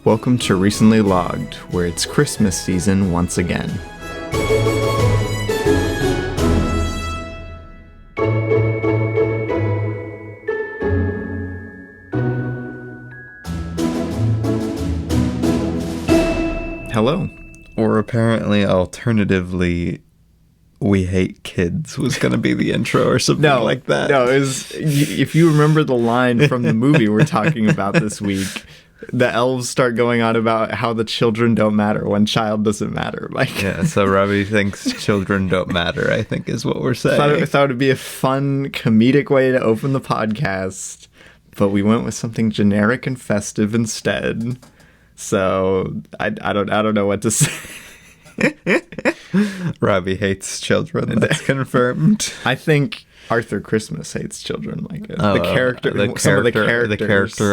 Welcome to Recently Logged, where it's Christmas season once again. Hello. Or apparently, alternatively, we hate kids was going to be the intro or something like that. No, it was, if you remember the line from the movie we're talking about this week, the elves start going on about how the children don't matter when child doesn't matter. Yeah, so Robbie thinks children don't matter, I think is what we're saying. I thought it would be a fun, comedic way to open the podcast, but we went with something generic and festive instead. So I don't know what to say. Robbie hates children. That's confirmed. I think Arthur Christmas hates children. The character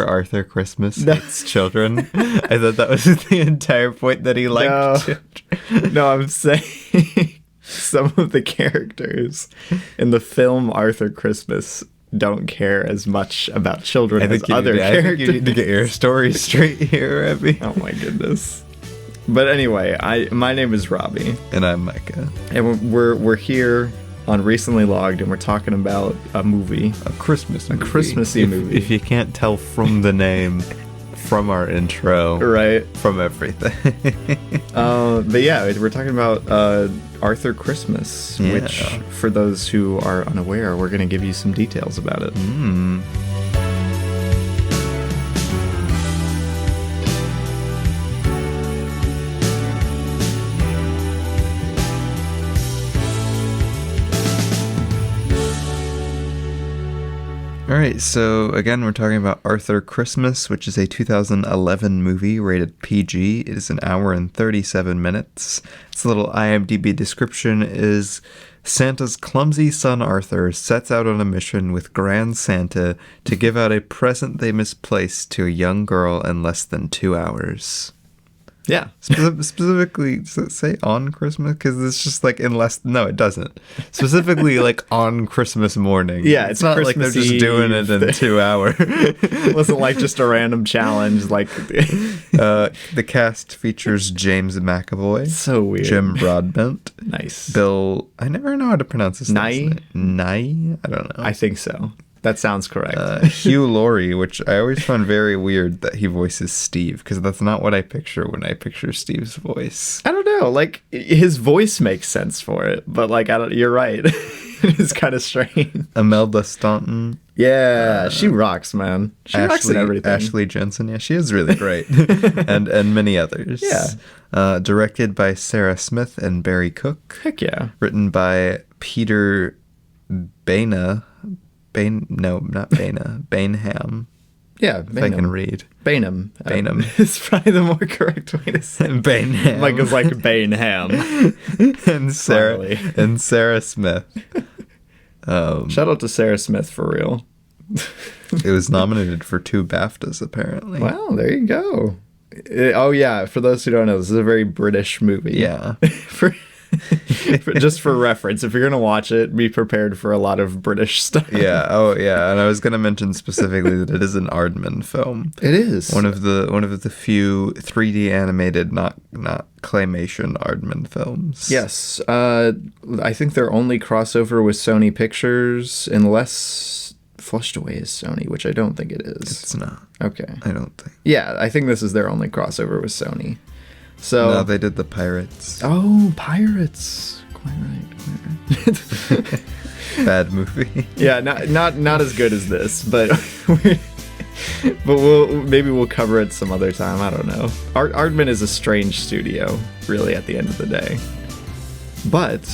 Arthur Christmas hates children. I thought that was the entire point, that he liked children. No, I'm saying some of the characters in the film Arthur Christmas don't care as much about children as other characters. I think you need to get your story straight here, Robbie. Oh my goodness. But anyway, my name is Robbie. And I'm Micah. And we're here on Recently Logged, and we're talking about a movie. A Christmas movie. A Christmassy movie. If you can't tell from the name, from our intro. Right. From everything. But yeah, we're talking about Arthur Christmas, which, for those who are unaware, we're going to give you some details about it. All right, so again, we're talking about Arthur Christmas, which is a 2011 movie rated PG. It is an hour and 37 minutes. Its little IMDb description is: Santa's clumsy son Arthur sets out on a mission with Grand Santa to give out a present they misplaced to a young girl in less than 2 hours. Yeah. Specifically, say on Christmas? Because it's just like in less... No, it doesn't. Specifically, like on Christmas morning. Yeah, it's not Christmas like they're just doing it in 2 hours. It wasn't like just a random challenge. The cast features James McAvoy. So weird. Jim Broadbent. Nice. Bill... I never know how to pronounce his name. Nye? I don't know. I think so. That sounds correct. Hugh Laurie, which I always find very weird that he voices Steve, because that's not what I picture when I picture Steve's voice. I don't know. His voice makes sense for it, but you're right. It's kind of strange. Imelda Staunton. Yeah, she rocks, man. She rocks in everything. Ashley Jensen, yeah, she is really great. and many others. Yeah. Directed by Sarah Smith and Barry Cook. Heck yeah. Written by Peter Bainham. Bainham. Yeah, if I can read. Bainham. Bainham. It's probably the more correct way to say it. Bainham. It's like Bainham. and Sarah Smith. Shout out to Sarah Smith for real. It was nominated for 2 BAFTAs, apparently. Wow, there you go. For those who don't know, this is a very British movie. Yeah. Just for reference, if you're gonna watch it, be prepared for a lot of British stuff. Yeah. Oh yeah. And I was gonna mention specifically that it is an Aardman film. It is one of the few 3D animated, not claymation Aardman films. Yes. I think their only crossover with Sony Pictures, unless Flushed Away is Sony, which I don't think it is. It's not. Okay. I don't think. Yeah, I think this is their only crossover with Sony. So no, they did the Pirates. Oh, Pirates! Quite right. Bad movie. Yeah, not as good as this, but we'll cover it some other time. I don't know. Aardman is a strange studio, really, at the end of the day. But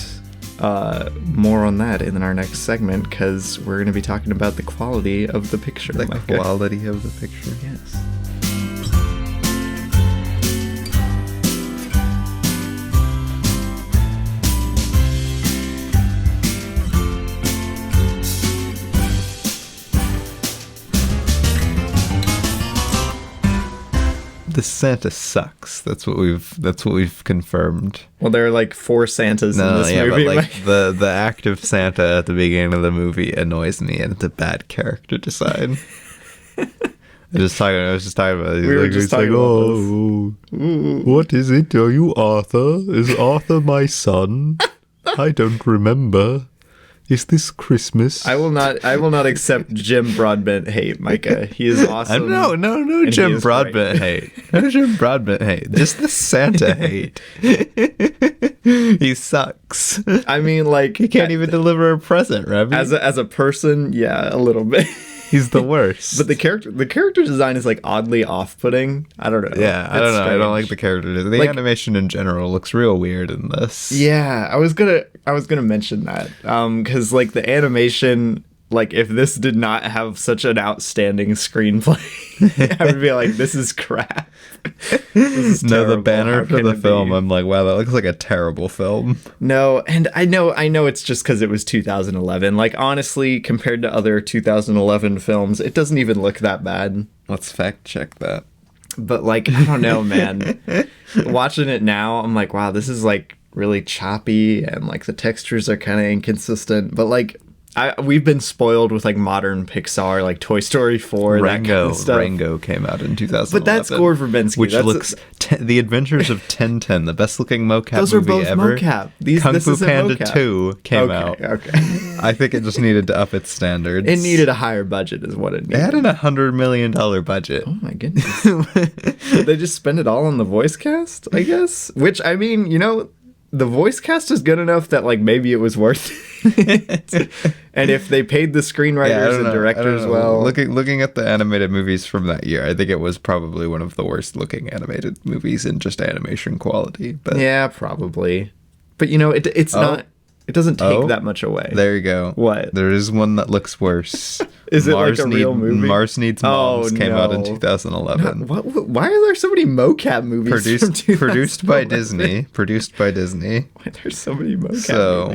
more on that in our next segment, because we're going to be talking about the quality of the picture. The quality of the picture. Yes. The Santa sucks. That's what we've confirmed. Well, there are like 4 Santas in this movie. But the active Santa at the beginning of the movie annoys me, and it's a bad character design. I was just talking about it. We were just talking about this. What is it? Are you Arthur? Is Arthur my son? I don't remember. Is this Christmas? I will not accept Jim Broadbent hate, Micah. He is awesome. No Jim Broadbent hate. No Jim Broadbent hate. Just the Santa hate. He sucks. I mean, like, he can't even deliver a present, Remy. As a person, yeah, a little bit. He's the worst. But the character design is like oddly off-putting. I don't know. Yeah, I don't know. I don't like the character design. The animation in general looks real weird in this. Yeah, I was gonna mention that. Because like the animation, like if this did not have such an outstanding screenplay, I would be like, this is crap. No, the banner for the film, I'm like, wow, that looks like a terrible film. No, and I know it's just because it was 2011. Like, honestly, compared to other 2011 films, it doesn't even look that bad. Let's fact check that. But, like, I don't know, man. Watching it now, I'm like, wow, this is, like, really choppy, and, like, the textures are kind of inconsistent. But, like, we've been spoiled with like modern Pixar, like Toy Story 4, that kind of stuff. Rango came out in 2011. But that's Gore Verbinski. Which looks... The Adventures of Tintin, the best looking mocap those movie both ever. Mocap. Kung Fu Panda 2 came out. Okay. I think it just needed to up its standards. It needed a higher budget is what it needed. It had an $100 million budget. Oh my goodness. Did they just spend it all on the voice cast, I guess? Which, I mean, you know... The voice cast is good enough that like maybe it was worth it. And if they paid the screenwriters and directors well, looking at the animated movies from that year, I think it was probably one of the worst looking animated movies in just animation quality. But yeah, probably. But you know, it's not. It doesn't take that much away. There you go. What? There is one that looks worse. Is it like a real movie? Mars Needs Moms came out in 2011. No, why are there so many mocap movies produced by Disney. Produced by Disney. Why there's so many mocap movies? So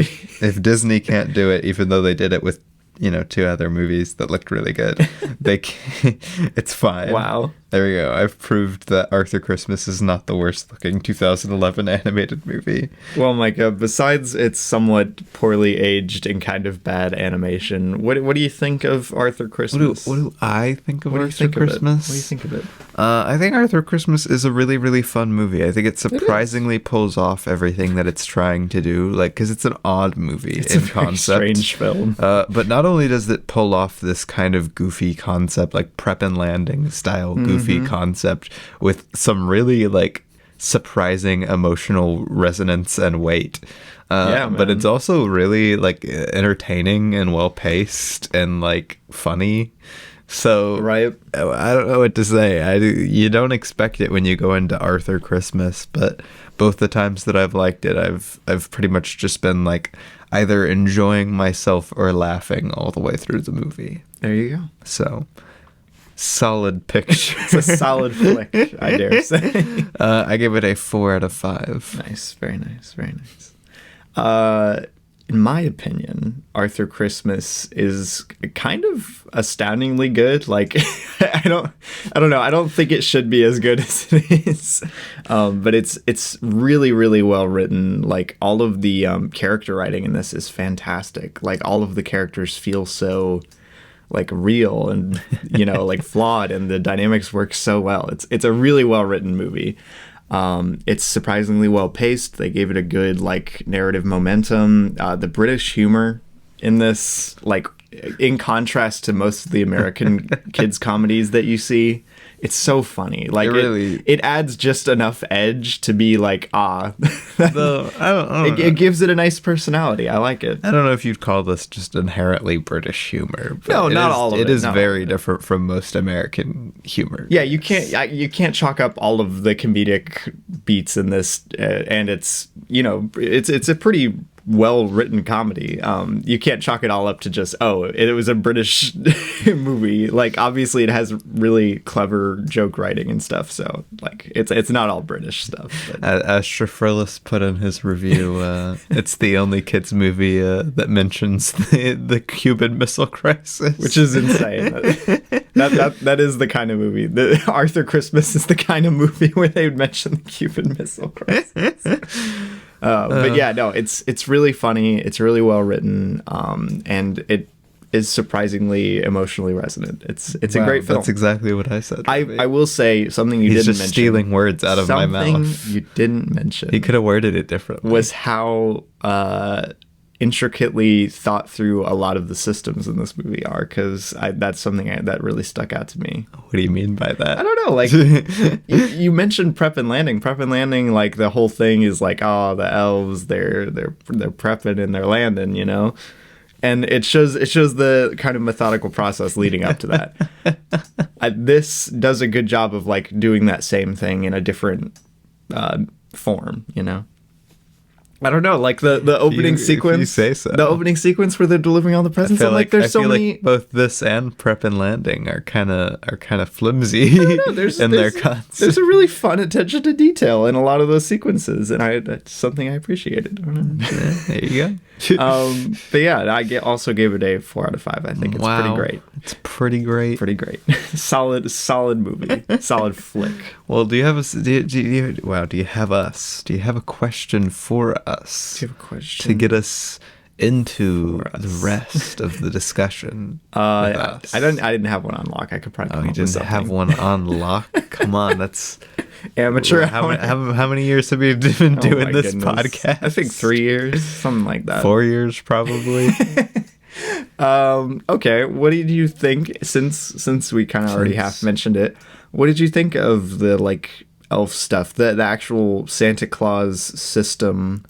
if Disney can't do it, even though they did it with, you know, 2 other movies that looked really good, it's fine. Wow. There we go. I've proved that Arthur Christmas is not the worst looking 2011 animated movie. Well, Micah, besides its somewhat poorly aged and kind of bad animation, what do you think of Arthur Christmas? What do I think of Arthur Christmas? What do you think of it? I think Arthur Christmas is a really, really fun movie. I think it surprisingly pulls off everything that it's trying to do, like, because it's an odd movie in concept. Strange film. But not only does it pull off this kind of goofy concept, like Prep and Landing style goofy concept with some really like surprising emotional resonance and weight. But it's also really like entertaining and well paced and like funny. So right. I don't know what to say. You don't expect it when you go into Arthur Christmas, but both the times that I've liked it, I've pretty much just been like either enjoying myself or laughing all the way through the movie. There you go. So solid picture. It's a solid flick, I dare say. I give it a 4 out of 5. Nice, very nice, very nice. In my opinion, Arthur Christmas is kind of astoundingly good. Like, I don't know. I don't think it should be as good as it is. But it's really, really well written. Like, all of the character writing in this is fantastic. Like, all of the characters feel so like real and, you know, like flawed, and the dynamics work so well. It's a really well written movie. It's surprisingly well paced. They gave it a good like narrative momentum. The British humor in this, like in contrast to most of the American kids comedies that you see, it's so funny. Like it adds just enough edge to be like, it gives it a nice personality. I like it. I don't know if you'd call this just inherently British humor. No, not all of it. It is very different from most American humor. Yeah, you can't chalk up all of the comedic beats in this, and it's, you know, it's a pretty well written comedy. You can't chalk it all up to just it was a British movie. Like, obviously it has really clever joke writing and stuff, so like it's not all British stuff. As Shafrillis put in his review, it's the only kids movie that mentions the Cuban Missile Crisis, which is insane. That is the kind of movie. Arthur Christmas is the kind of movie where they would mention the Cuban Missile Crisis. But yeah, no, it's really funny. It's really well written, and is surprisingly emotionally resonant. It's a great film. That's exactly what I said. I will say something you didn't mention. He's just stealing words out of my mouth. Something you didn't mention. He could have worded it differently. Was how intricately thought through a lot of the systems in this movie are, because that's something that really stuck out to me. What do you mean by that? I don't know. Like you mentioned prep and landing. Prep and landing, like the whole thing is like, oh, the elves, they're prepping and they're landing, you know. And it shows the kind of methodical process leading up to that. This does a good job of like doing that same thing in a different form, you know. I don't know, like the opening sequence. If you say so. The opening sequence where they're delivering all the presents. I feel many. Like both this and prep and landing are kind of flimsy in their concept. There's a really fun attention to detail in a lot of those sequences, and that's something I appreciated. I don't know. There you go. But yeah, I also gave it a 4 out of 5. I think it's pretty great. It's pretty great. Pretty great. solid movie. Solid flick. Well, do you have a question for us? Do you have a question to get us into the rest of the discussion? I didn't have one on lock. I could probably. Oh, you didn't have one on lock? Come on, that's amateur. How many years have you been doing this podcast? I think 3 years, something like that. 4 years, probably. Okay, what did you think, since we kind of already half mentioned it, what did you think of the like elf stuff, the actual Santa Claus system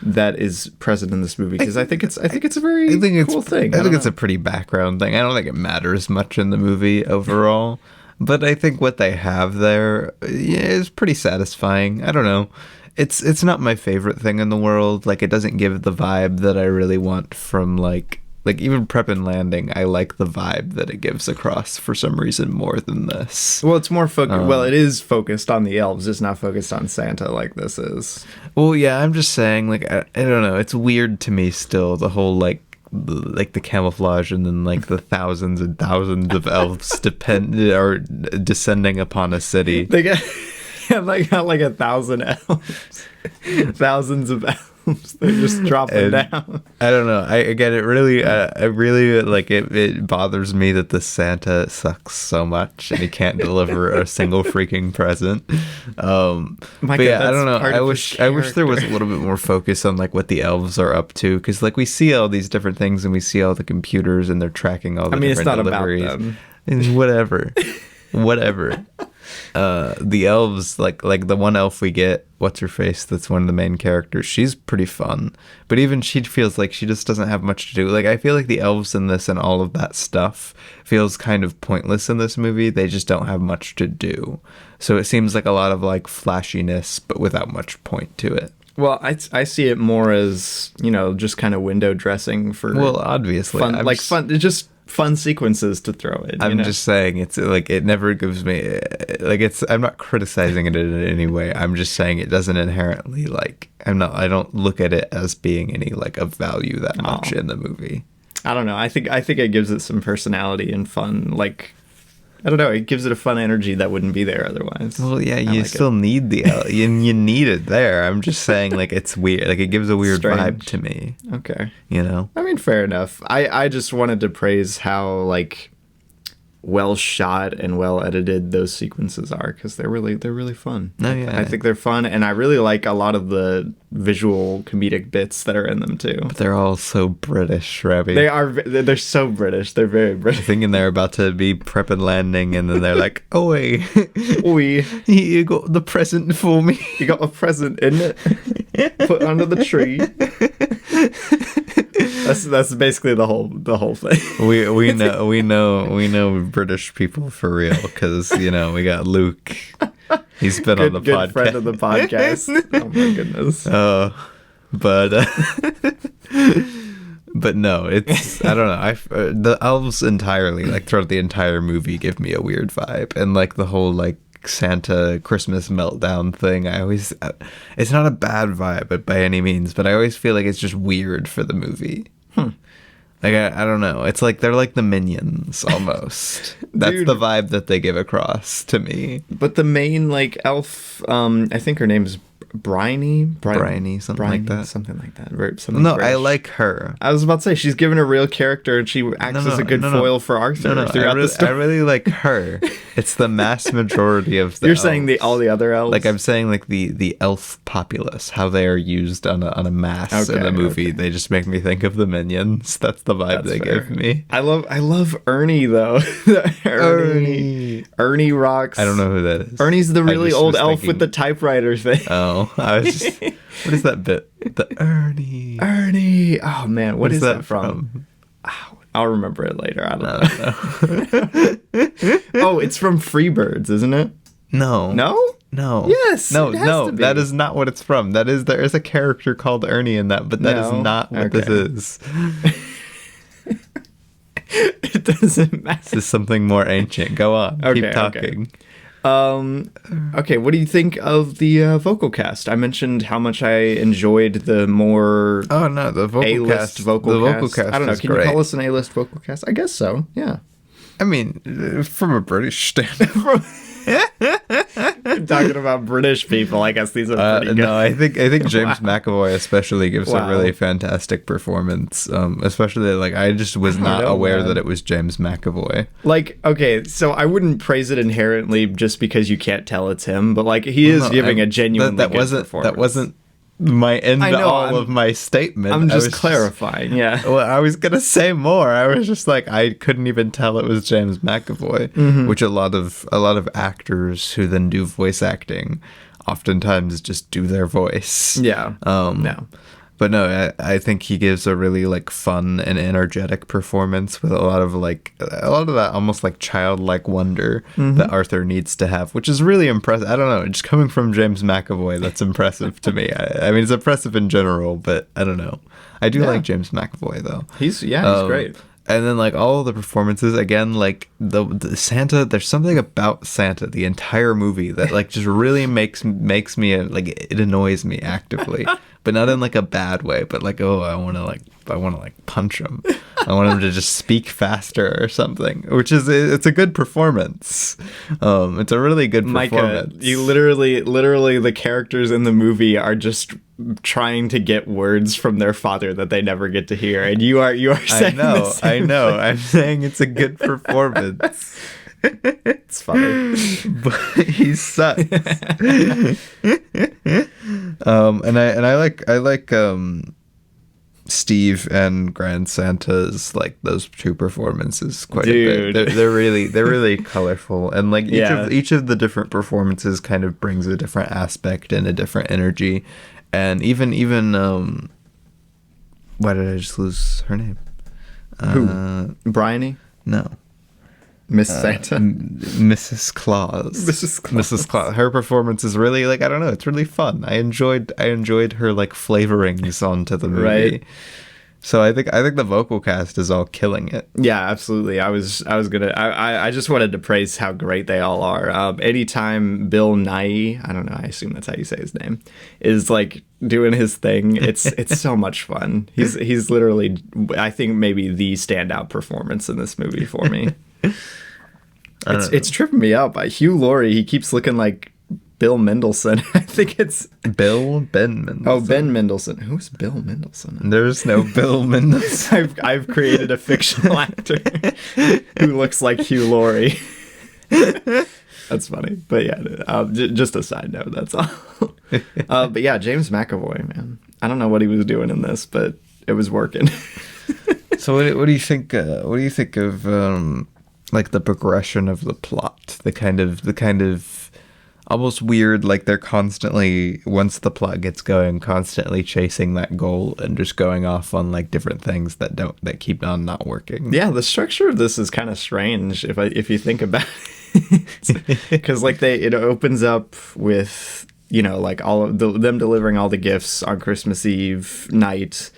that is present in this movie? Because I think it's a very cool thing. I think it's a pretty background thing. I don't think it matters much in the movie overall. But I think what they have there is pretty satisfying. I don't know. It's not my favorite thing in the world. Like, it doesn't give the vibe that I really want from like even prep and landing. I like the vibe that it gives across for some reason more than this. Well, it's more focused. Well, it is focused on the elves. It's not focused on Santa like this is. Well, yeah, I'm just saying, like, I don't know. It's weird to me still, the whole like the camouflage, and then like the thousands and thousands of elves descending upon a city. They got like 1,000 elves, thousands of elves. They're just dropping down. I don't know. I really like it. It bothers me that the Santa sucks so much and he can't deliver a single freaking present. But yeah, I don't know. I wish there was a little bit more focus on like what the elves are up to, because like we see all these different things and we see all the computers and they're tracking all the different deliveries. It's not about them. And whatever. The elves, like the one elf we get, what's her face, that's one of the main characters, she's pretty fun, but even she feels like she just doesn't have much to do. Like, I feel like the elves in this and all of that stuff feels kind of pointless in this movie. They just don't have much to do, so it seems like a lot of like flashiness but without much point to it. Well, I see it more as, you know, just kind of window dressing for, well, obviously fun, just fun sequences to throw in. I'm just saying, it's like, it never gives me like, I'm not criticizing it in any way. I'm just saying it doesn't inherently, like, I don't look at it as being any like of value that much in the movie. I don't know. I think it gives it some personality and fun. Like, I don't know. It gives it a fun energy that wouldn't be there otherwise. Well, yeah, you still need you need it there. I'm just saying, like, it's weird. Like, it gives a weird vibe to me. Okay. You know? I mean, fair enough. I just wanted to praise how, like, well shot and well edited those sequences are, because they're really fun. Oh, yeah. I think they're fun, and I really like a lot of the visual comedic bits that are in them too. But they're all so British, Ravi. They're so British. They're very British. Thinking they're about to be prep and landing, and then they're like, "Oi, oi, you got the present for me. You got a present in it. Put under the tree." That's basically the whole thing. We know British people for real, because, you know, we got Luke. He's been on the podcast. Good friend of the podcast. Oh my goodness. But no, it's, I don't know. The elves entirely, like, throughout the entire movie, give me a weird vibe, and like the whole like Santa Christmas meltdown thing, it's not a bad vibe by any means, but I always feel like it's just weird for the movie. Like, I don't know. It's like they're like the Minions almost. That's the vibe that they give across to me. But the main like elf, I think her name's Bryony, something like that. Something like that. Something no, British. I like her. I was about to say, she's given a real character, and she acts as a good foil for Arthur throughout the story. I really like her. It's the mass majority of the You're elves. saying all the other elves? Like, I'm saying, like, the elf populace, how they are used on a mass in the movie. They just make me think of the Minions. That's the vibe they give me. I love Ernie, though. Ernie rocks. I don't know who that is. Ernie's the really old elf with the typewriter thing. Oh, I was just... What is that bit? The Ernie. Oh, man. What is that from? I'll remember it later. I don't know. Oh, it's from Freebirds, isn't it? No. No? No. Yes. No, that is not what it's from. There is a character called Ernie in that, but that is not what this is. It doesn't matter. This is something more ancient. Go on. Keep talking. Okay, what do you think of the vocal cast? I mentioned how much I enjoyed the more the vocal A-list cast. vocal the cast. vocal cast. I don't know. Is Can great. you call us an A-list vocal cast? I guess so. Yeah. I mean, from a British standpoint. Talking about British people, I guess these are pretty good. No, I think James McAvoy especially gives a really fantastic performance. Especially like I just was not aware that it was James McAvoy. Like, okay, so I wouldn't praise it inherently just because you can't tell it's him, but like he is giving a genuinely good performance. That wasn't my end all of my statement. I'm just clarifying. Well, I was gonna say more. I was just like, I couldn't even tell it was James McAvoy, which a lot of actors who then do voice acting oftentimes just do their voice. Yeah. But no, I think he gives a really like fun and energetic performance with a lot of that almost like childlike wonder that Arthur needs to have, which is really impressive. I don't know, just coming from James McAvoy, that's impressive to me. I mean, it's impressive in general, but I don't know. I do like James McAvoy though. He's great. And then like all the performances again, like the Santa, there's something about Santa the entire movie that like just really makes me like it annoys me actively, but not in like a bad way, but like I want to punch him. I want him to just speak faster or something, which is it's a good performance. It's a really good performance. Micah, you literally the characters in the movie are just trying to get words from their father that they never get to hear, and you are saying I know. I'm saying it's a good performance. It's funny, but he sucks. And I like Steve and Grand Santa's like those two performances quite a bit. They're really colorful, and like each of the different performances kind of brings a different aspect and a different energy. And even why did I just lose her name? Who? Bryony? No. Miss Santa? Mrs. Claus. Mrs. Claus. Her performance is really like, I don't know, it's really fun. I enjoyed her like flavorings onto the movie. Right. So I think the vocal cast is all killing it. Yeah, absolutely. I just wanted to praise how great they all are. Anytime Bill Nighy, I don't know, I assume that's how you say his name, is like doing his thing, it's so much fun. He's literally, I think, maybe the standout performance in this movie for me. It's tripping me out. By Hugh Laurie, he keeps looking like Bill Mendelsohn. I think it's Ben Mendelsohn. Oh, Ben Mendelsohn. Who's Bill Mendelsohn? There's no Bill Mendelsohn. I've created a fictional actor who looks like Hugh Laurie. That's funny. But yeah, just a side note. That's all. But yeah, James McAvoy, man. I don't know what he was doing in this, but it was working. So what do you think? What do you think of like the progression of the plot? The kind of almost weird, like they're constantly, once the plot gets going, constantly chasing that goal and just going off on like different things that keep on not working. Yeah, the structure of this is kind of strange if you think about it, because like it opens up with, you know, like all of them delivering all the gifts on Christmas Eve night.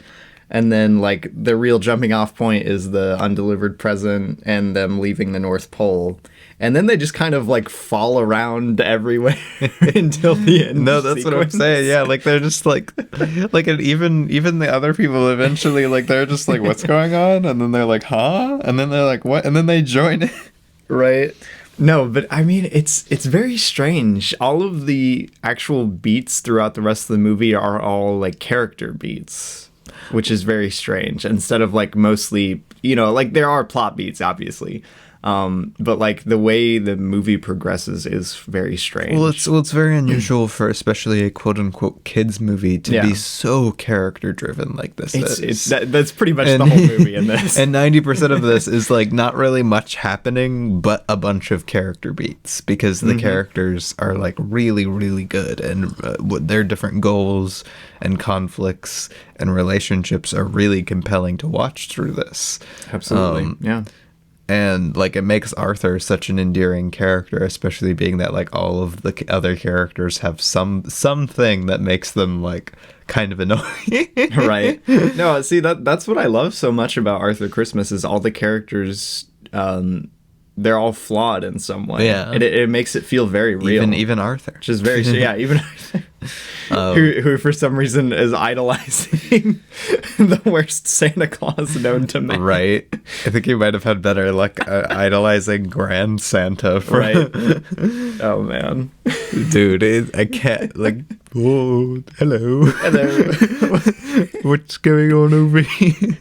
And then, like, the real jumping off point is the undelivered present and them leaving the North Pole. And then they just kind of, like, fall around everywhere until the end. No, that's what I'm saying. Yeah, like, they're just, like and even the other people eventually, like, they're just like, what's going on? And then they're like, huh? And then they're like, what? And then they join it. Right. No, but I mean, it's very strange. All of the actual beats throughout the rest of the movie are all like character beats, which is very strange. Instead of like mostly, like there are plot beats, obviously. But like the way the movie progresses is very strange. Well, it's very unusual for especially a quote unquote kids movie to be so character driven like this. That's pretty much the whole movie in this. And 90% of this is like not really much happening, but a bunch of character beats because the characters are like really, really good, and their different goals and conflicts and relationships are really compelling to watch through this. Absolutely, yeah. And like it makes Arthur such an endearing character, especially being that like all of the other characters have something that makes them like kind of annoying. Right. No, see that's what I love so much about Arthur Christmas is all the characters they're all flawed in some way. Yeah. It makes it feel very real. Even Arthur. Which is very even Arthur. Who for some reason is idolizing the worst Santa Claus known to man. Right. I think he might have had better luck idolizing Grand Santa. Right. Oh, man. Dude, I can't, like, oh, hello. Hello. What's going on over here?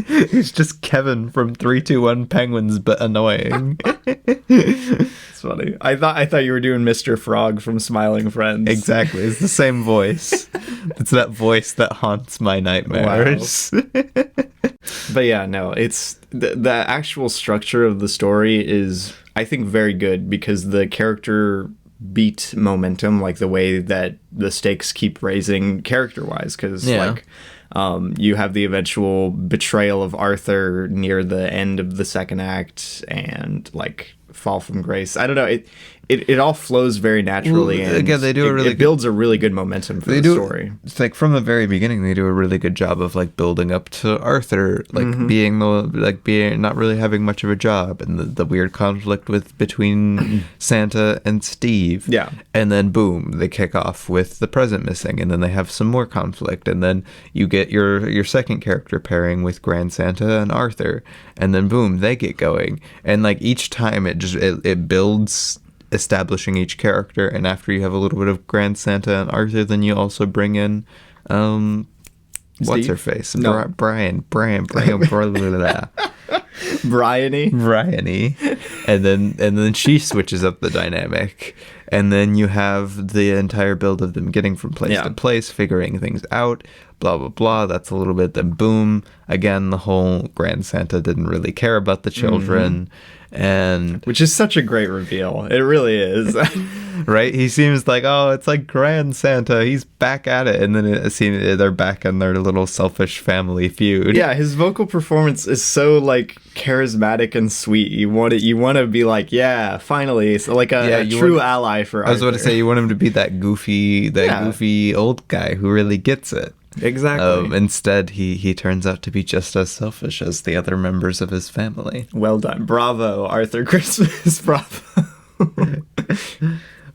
It's just Kevin from 3-2-1 Penguins, but annoying. It's funny. I thought you were doing Mr. Frog from Smiling Friends. Exactly. It's the same voice. It's that voice that haunts my nightmares. Wow. But yeah, no, it's the actual structure of the story is, I think, very good because the character beat momentum, like the way that the stakes keep raising character-wise, because like you have the eventual betrayal of Arthur near the end of the second act and like fall from grace. I don't know. It all flows very naturally. Well, and again, they do it builds a really good momentum for the story. It's like from the very beginning, they do a really good job of like building up to Arthur, like being not really having much of a job, and the weird conflict between Santa and Steve. Yeah. And then boom, they kick off with the present missing, and then they have some more conflict, and then you get your second character pairing with Grand Santa and Arthur, and then boom, they get going, and like each time it builds, establishing each character, and after you have a little bit of Grand Santa and Arthur, then you also bring in what's her face? No. Brian Bryony, and then she switches up the dynamic, and then you have the entire build of them getting from place to place, figuring things out, blah blah blah. That's a little bit, then boom, again the whole Grand Santa didn't really care about the children. And which is such a great reveal. It really is. Right? He seems like, oh, it's like Grand Santa, he's back at it, and then they're back in their little selfish family feud. Yeah, his vocal performance is so like charismatic and sweet. You want to be like, yeah, finally, so like a true ally for Arthur. I was about to say, you want him to be that goofy old guy who really gets it. Exactly. Instead, he turns out to be just as selfish as the other members of his family. Well done. Bravo, Arthur Christmas. Bravo.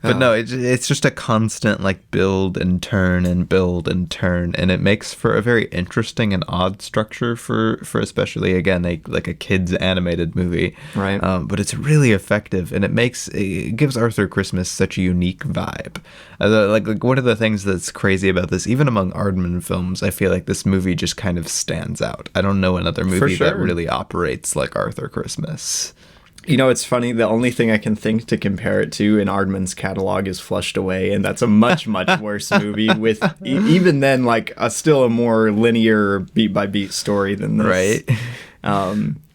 But no, it's just a constant like build and turn, and it makes for a very interesting and odd structure for especially, again, a kid's animated movie. Right. But it's really effective, and it gives Arthur Christmas such a unique vibe. Like one of the things that's crazy about this, even among Aardman films, I feel like this movie just kind of stands out. I don't know another movie that really operates like Arthur Christmas. You know, it's funny. The only thing I can think to compare it to in Aardman's catalog is Flushed Away, and that's a much, much worse movie with even then like still a more linear beat by beat story than this. Right.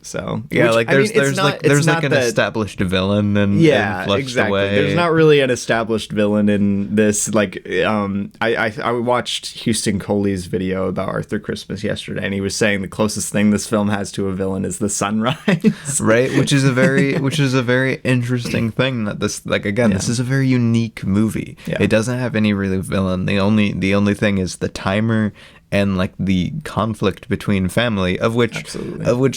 So yeah, like there's an established villain and Flushed exactly. Away. There's not really an established villain in this. Like I watched Houston Coley's video about Arthur Christmas yesterday, and he was saying the closest thing this film has to a villain is the sunrise. Right, which is a very interesting thing that this, like, again, this is a very unique movie. Yeah. It doesn't have any really villain. The only thing is the timer and like the conflict between family, of which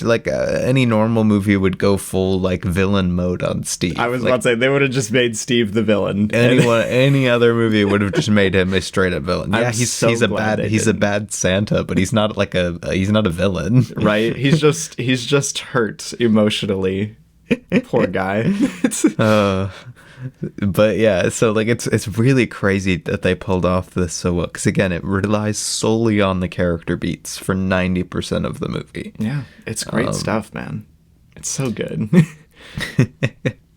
like any normal movie would go full like villain mode on Steve. I was about to say they would have just made Steve the villain. Any other movie would have just made him a straight up villain. Yeah, he's a bad Santa, but he's not a villain. Right? He's just hurt emotionally. Poor guy. But yeah, so like it's really crazy that they pulled off this so well, because again, it relies solely on the character beats for 90% of the movie. Yeah, it's great stuff, man. It's so good.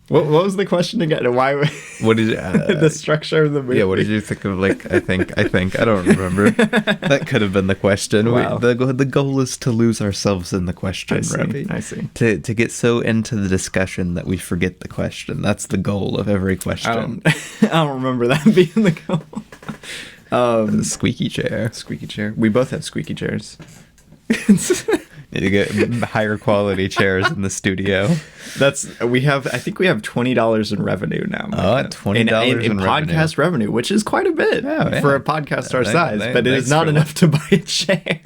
What was the question again? Why? What did the structure of the movie? Yeah, what did you think of? Like, I think I don't remember. That could have been the question. Wow. The goal is to lose ourselves in the question, Robbie. I see. To get so into the discussion that we forget the question. That's the goal of every question. I don't remember that being the goal. The squeaky chair. Squeaky chair. We both have squeaky chairs. You get higher quality chairs in the studio. I think we have $20 in revenue now. $20 in podcast revenue, which is quite a bit for a podcast our size, but it is not enough to buy a chair.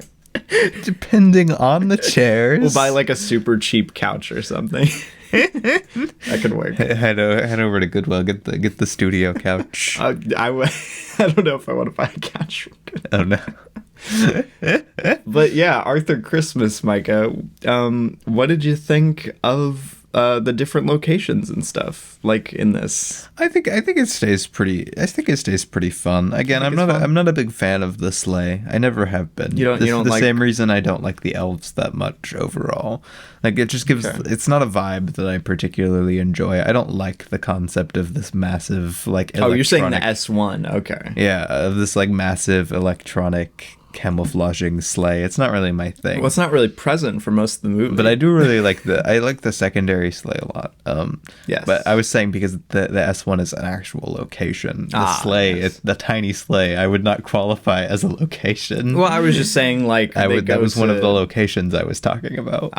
Depending on the chairs. We'll buy like a super cheap couch or something. That could work. Head over to Goodwill, get the studio couch. I don't know if I want to buy a couch. Oh no. But yeah, Arthur Christmas, Micah. What did you think of the different locations and stuff like in this? I think it stays pretty fun. Again, I'm not a big fan of the sleigh. I never have been. You don't the like... same reason I don't like the elves that much overall. Like, it just gives it's not a vibe that I particularly enjoy. I don't like the concept of this massive like Oh, you're saying the S1. Okay. Yeah, of this like massive electronic camouflaging sleigh. It's not really my thing. Well, it's not really present for most of the movie. But I do really like the secondary sleigh a lot. Yes. But I was saying because the S1 is an actual location. The sleigh, yes. the tiny sleigh, I would not qualify as a location. Well, I was just saying like that was one of the locations I was talking about.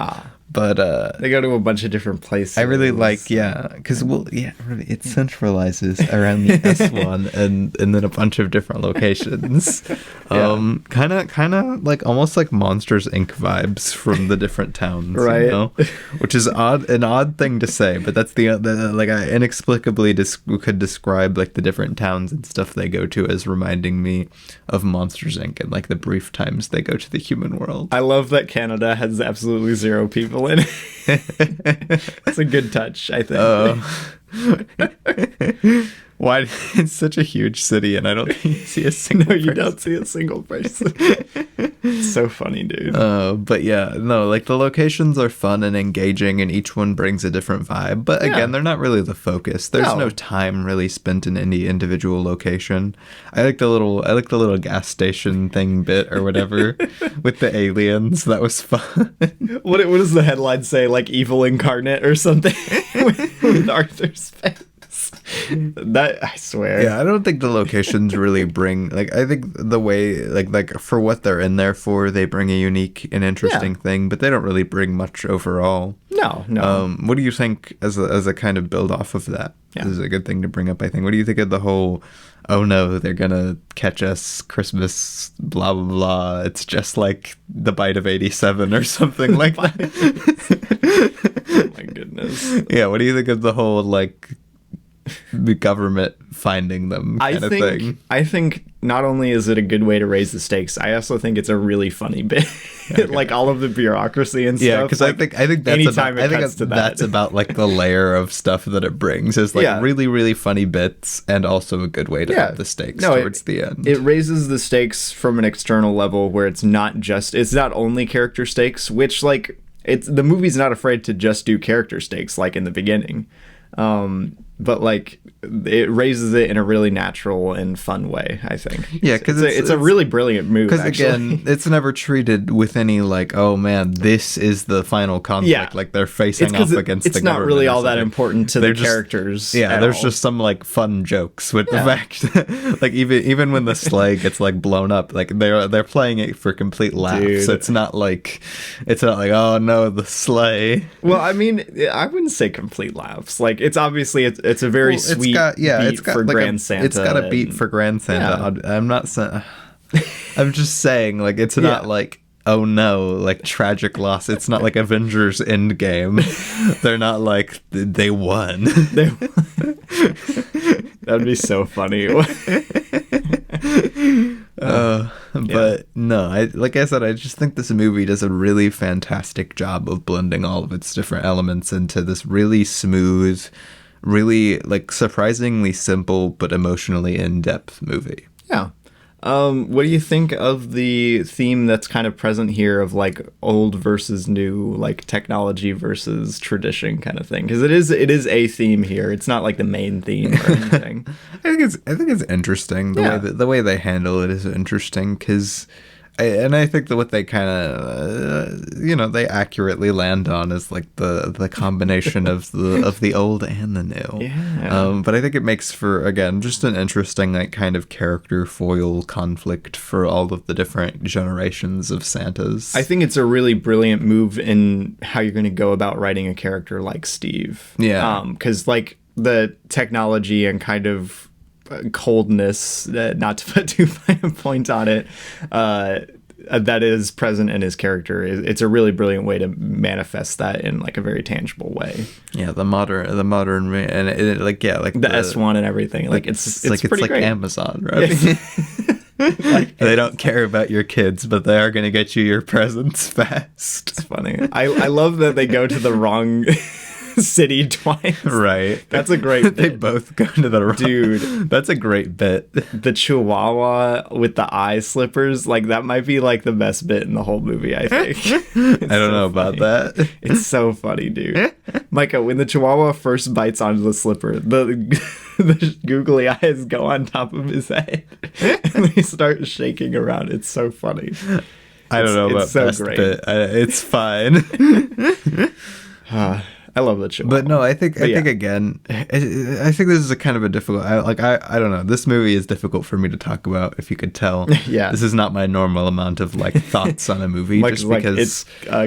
But they go to a bunch of different places. I really like, because really, it centralizes around the S1 and then a bunch of different locations. Kind of like almost like Monsters Inc. vibes from the different towns, right? You know? Which is an odd thing to say, but that's the like I inexplicably could describe like the different towns and stuff they go to as reminding me of Monsters Inc. and like the brief times they go to the human world. I love that Canada has absolutely zero people in it. It's a good touch, I think. Why? It's such a huge city, and I don't think you see a single person. You don't see a single person. It's so funny, dude. But yeah, no, like the locations are fun and engaging, and each one brings a different vibe. But again, they're not really the focus. There's no time really spent in any individual location. I like the little gas station thing bit or whatever with the aliens. That was fun. What does the headline say? Like evil incarnate or something with Arthur's face. That, I swear. Yeah, I don't think the locations really bring, like, I think the way, like for what they're in there for, they bring a unique and interesting thing, but they don't really bring much overall. No. What do you think as a kind of build off of that? Yeah. This is a good thing to bring up, I think. What do you think of the whole, oh no, they're gonna catch us Christmas, blah, blah, blah. It's just like the bite of 87 or something like that. Oh my goodness. Yeah, what do you think of the whole, like, the government finding them kind of thing? I think not only is it a good way to raise the stakes, I also think it's a really funny bit. Okay. Like all of the bureaucracy and stuff. Yeah, because like, I think that's about like the layer of stuff that it brings is like really, really funny bits and also a good way to up the stakes towards the end. It raises the stakes from an external level where it's not only character stakes, which like the movie's not afraid to just do character stakes like in the beginning. But like it raises it in a really natural and fun way, I think. Yeah, because it's a really brilliant move. Because again, it's never treated with any like, oh man, this is the final conflict. Yeah. Like they're facing off against the government. It's not really all that important to the characters. Yeah, there's just some like fun jokes with the fact that, like even when the sleigh gets like blown up, like they're playing it for complete laughs. Dude. So it's not like oh no, the sleigh. Well, I mean, I wouldn't say complete laughs. Like it's obviously it's a very sweet beat for like Grand Santa. It's got a beat for Grand Santa. Yeah. I'm not saying. I'm just saying, like it's not like, oh no, like tragic loss. It's not like Avengers Endgame. They're not like they won. That'd be so funny. But no, like I said, I just think this movie does a really fantastic job of blending all of its different elements into this really smooth, really like surprisingly simple but emotionally in-depth movie. Yeah. What do you think of the theme that's kind of present here of like old versus new, like technology versus tradition kind of thing? Because it is a theme here. It's not like the main theme or anything. I think it's interesting the way they handle it is interesting because. I think that what they kind of, they accurately land on is like the combination of the old and the new. Yeah. But I think it makes for, again, just an interesting like kind of character foil conflict for all of the different generations of Santas. I think it's a really brilliant move in how you're going to go about writing a character like Steve. Yeah. Because like the technology and kind of coldness, not to put too fine a point on it, that is present in his character. It's a really brilliant way to manifest that in like a very tangible way. Yeah, the modern, and it, like the S1 and everything. Like it's pretty like great. Amazon, right? Like, they don't care about your kids, but they are going to get you your presents fast. It's funny. I love that they go to the wrong city twice. Right. That's a great bit. They both go to the wrong... Dude. That's a great bit. The Chihuahua with the eye slippers, like that might be like the best bit in the whole movie, I think. I don't know about that. It's so funny, dude. Micah, when the Chihuahua first bites onto the slipper, the googly eyes go on top of his head and they start shaking around. It's so funny. I don't know about so best great. bit. It's fine. I love the Chihuahua. But no, I think again, I think this is a kind of a difficult. I don't know. This movie is difficult for me to talk about. If you could tell, yeah, this is not my normal amount of like thoughts on a movie. Just because it's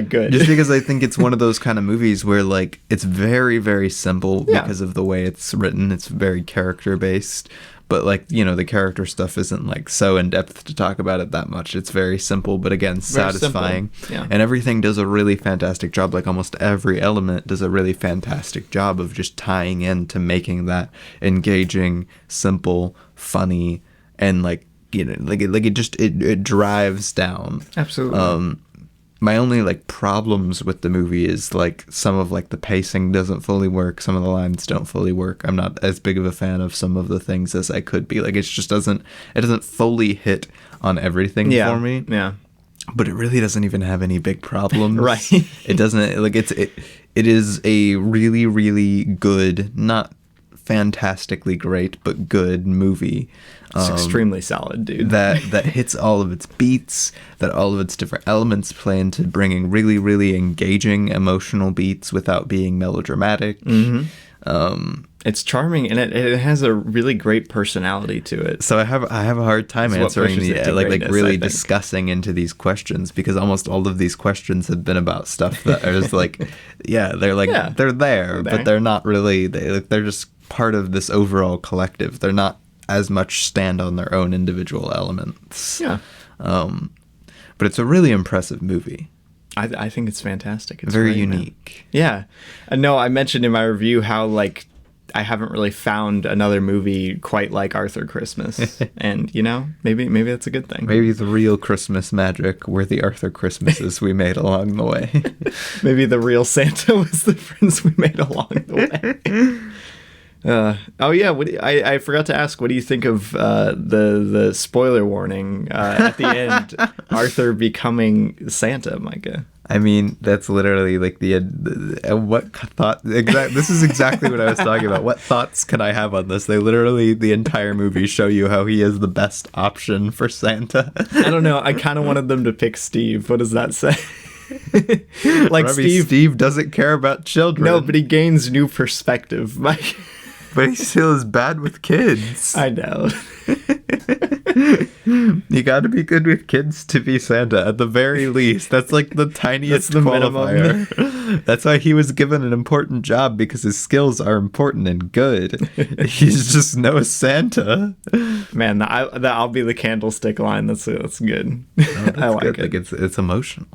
good. Just because I think it's one of those kind of movies where like it's very very simple because of the way it's written. It's very character based. But like, the character stuff isn't like so in depth to talk about it that much. It's very simple, but again, satisfying. Yeah. And everything does a really fantastic job. Like almost every element does a really fantastic job of just tying in to making that engaging, simple, funny, and like, it drives down. Absolutely. My only like problems with the movie is like some of like the pacing doesn't fully work. Some of the lines don't fully work. I'm not as big of a fan of some of the things as I could be. Like it doesn't fully hit on everything for me. Yeah. But it really doesn't even have any big problems. Right. It doesn't like it is a really, really good, not fantastically great, but good movie. It's extremely solid, dude. That hits all of its beats, that all of its different elements play into bringing really, really engaging emotional beats without being melodramatic. Mm-hmm. It's charming, and it has a really great personality to it. So I have a hard time answering really discussing into these questions because almost all of these questions have been about stuff that is like, they're there, but they're not really. They're just part of this overall collective. They're not as much stand on their own individual elements. Yeah. But it's a really impressive movie. I think it's fantastic. It's very great, unique. Man. Yeah. No, I mentioned in my review how like I haven't really found another movie quite like Arthur Christmas. And, maybe that's a good thing. Maybe the real Christmas magic were the Arthur Christmases we made along the way. Maybe the real Santa was the friends we made along the way. I forgot to ask, what do you think of the spoiler warning at the end? Arthur becoming Santa, Micah. I mean, that's literally like what thought? This is exactly what I was talking about. What thoughts can I have on this? They literally, the entire movie show you how he is the best option for Santa. I don't know. I kind of wanted them to pick Steve. What does that say? Like Steve doesn't care about children. No, but he gains new perspective. But he still is bad with kids. I know. You got to be good with kids to be Santa, at the very least. That's like the tiniest qualifier. Minimum. That's why he was given an important job, because his skills are important and good. He's just no Santa. Man, I'll be the candlestick line. That's good. Oh, I like good. It. Like it's emotional.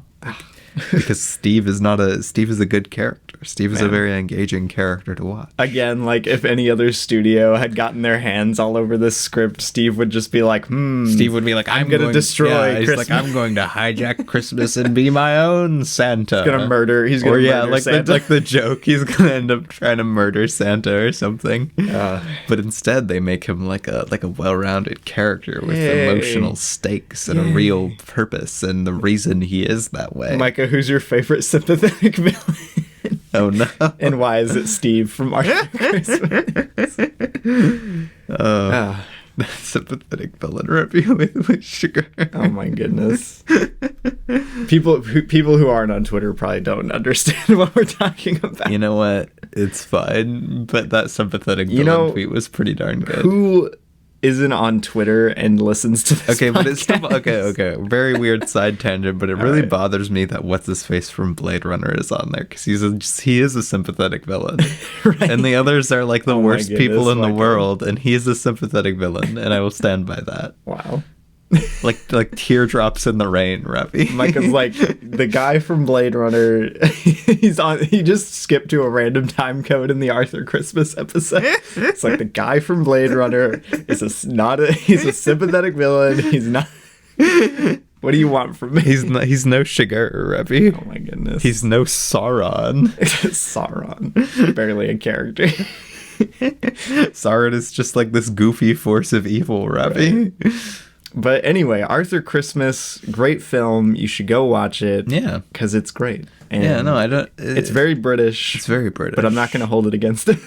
because Steve is a good character. Steve is a very engaging character to watch. Again, like if any other studio had gotten their hands all over this script, Steve would just be like, Steve would be like, I'm going to destroy Christmas. He's like, I'm going to hijack Christmas and be my own Santa. He's gonna murder Santa. Like the joke, he's gonna end up trying to murder Santa or something. But instead they make him like a well-rounded character with emotional stakes and a real purpose and the reason he is that way. Micah, who's your favorite sympathetic villain? Oh no. And why is it Steve from Arthur Christmas? Sympathetic villain review with sugar. Oh my goodness. People who aren't on Twitter probably don't understand what we're talking about. You know what? It's fine. But that sympathetic villain tweet was pretty darn good. Who isn't on Twitter and listens to this podcast? But it's still okay. Very weird side tangent, but it really bothers me that what's his face from Blade Runner is on there because he is a sympathetic villain, right? And the others are like the worst people in the world, and he is a sympathetic villain, and I will stand by that. Wow. like teardrops in the rain, Ravi. Micah's like the guy from Blade Runner. He just skipped to a random time code in the Arthur Christmas episode. It's like the guy from Blade Runner is he's a sympathetic villain. He's not. What do you want from me? He's no Shiger, Ravi. Oh my goodness. He's no Sauron. Sauron, barely a character. Sauron is just like this goofy force of evil, Ravi. Right. But anyway, Arthur Christmas, great film. You should go watch it. Yeah. Because it's great. And I don't... It's very British. It's very British. But I'm not going to hold it against it.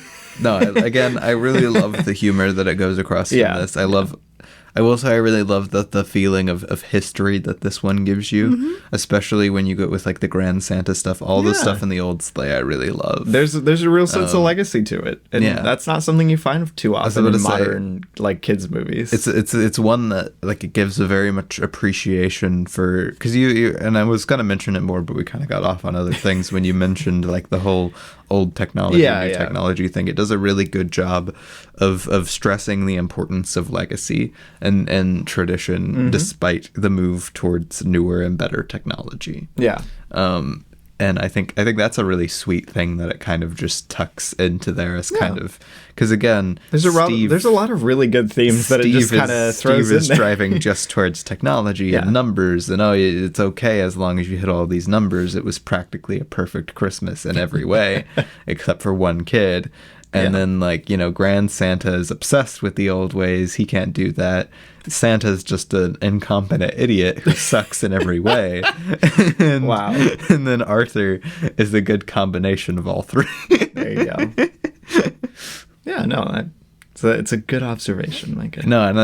No, I really love the humor that it goes across in this. I will say I really love the feeling of history that this one gives you, especially when you go with like the Grand Santa stuff, all the stuff in the old sleigh I really love. There's a real sense of legacy to it. And that's not something you find too often in modern like kids movies. It's one that like it gives a very much appreciation for, because you and I was going to mention it more, but we kind of got off on other things when you mentioned like the whole old technology, new technology thing. It does a really good job of stressing the importance of legacy and tradition despite the move towards newer and better technology. Yeah. And I think that's a really sweet thing that it kind of just tucks into there as kind of, because again, there's a lot of really good themes that it just kind of throws in there. Steve is driving just towards technology and numbers, and it's okay as long as you hit all these numbers. It was practically a perfect Christmas in every way, except for one kid. And then, like, you know, Grand Santa is obsessed with the old ways. He can't do that. Santa's just an incompetent idiot who sucks in every way. And, wow. And then Arthur is a good combination of all three. There you go. Yeah, no, it's a good observation, Micah. No, and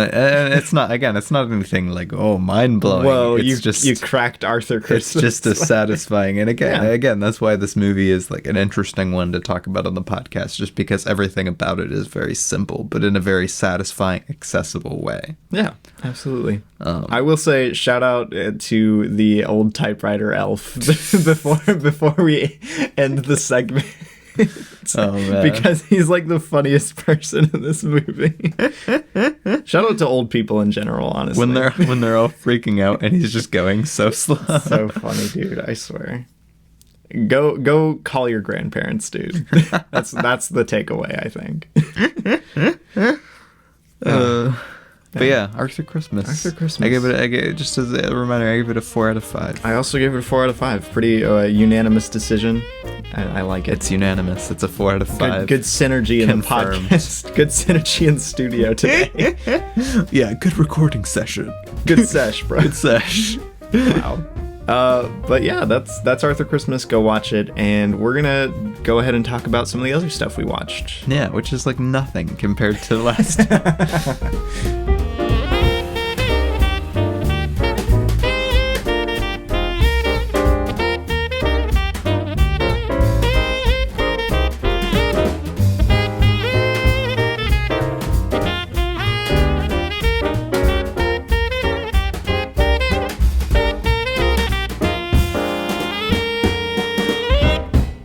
it's not anything like, mind-blowing. Whoa, you cracked Arthur Christmas. It's just a satisfying, and again, that's why this movie is like an interesting one to talk about on the podcast, just because everything about it is very simple, but in a very satisfying, accessible way. Yeah, absolutely. I will say, shout out to the old typewriter elf before we end the segment. Oh, man. Because he's like the funniest person in this movie. Shout out to old people in general, honestly. When they're all freaking out and he's just going so slow. So funny, dude, I swear. Go call your grandparents, dude. That's the takeaway, I think. But yeah, Arthur Christmas. I gave it just as a reminder, I gave it a 4 out of 5. I also gave it a 4 out of 5. Pretty unanimous decision. I like it. It's unanimous. It's a 4 out of 5. Good synergy in the podcast. Good synergy in studio today. Yeah, good recording session. Good sesh, bro. Good sesh. Wow. But yeah, that's Arthur Christmas. Go watch it, and we're gonna go ahead and talk about some of the other stuff we watched. Yeah, which is like nothing compared to the last time.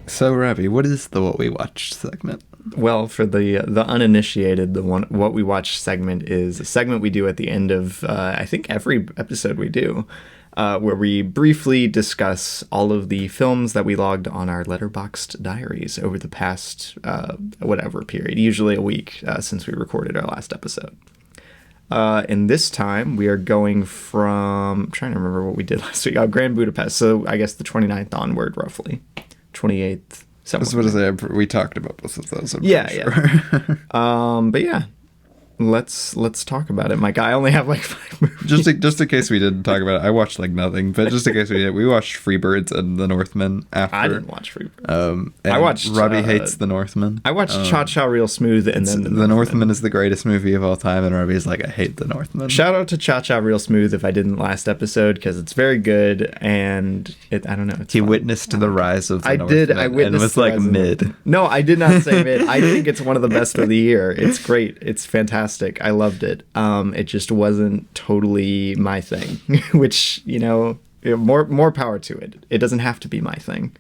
So, Ravi, what is the What We Watched segment? Well, for the uninitiated, What We Watched segment is a segment we do at the end of, I think, every episode we do. where we briefly discuss all of the films that we logged on our Letterboxd diaries over the past whatever period, usually a week since we recorded our last episode. And this time we are going from, I'm trying to remember what we did last week. Grand Budapest. So I guess the 29th onward, roughly. 28th. That's what I said. We talked about both of those. Yeah. But yeah, let's talk about it, Mike. I only have like 5 movies. Just in case we didn't talk about it, I watched like nothing. But just in case we did, we watched Freebirds and The Northman after. I didn't watch Freebirds. I watched Robbie Hates The Northman. I watched Cha Cha Real Smooth and then The Northman is the greatest movie of all time, and Robbie's like, I hate The Northman. Shout out to Cha Cha Real Smooth if I didn't last episode, because it's very good, and I don't know. He witnessed the rise of The Northman. I witnessed and was like mid. No, I did not say mid. I think it's one of the best of the year. It's great. It's fantastic. I loved it. It just wasn't totally my thing, which, more power to it. It doesn't have to be my thing.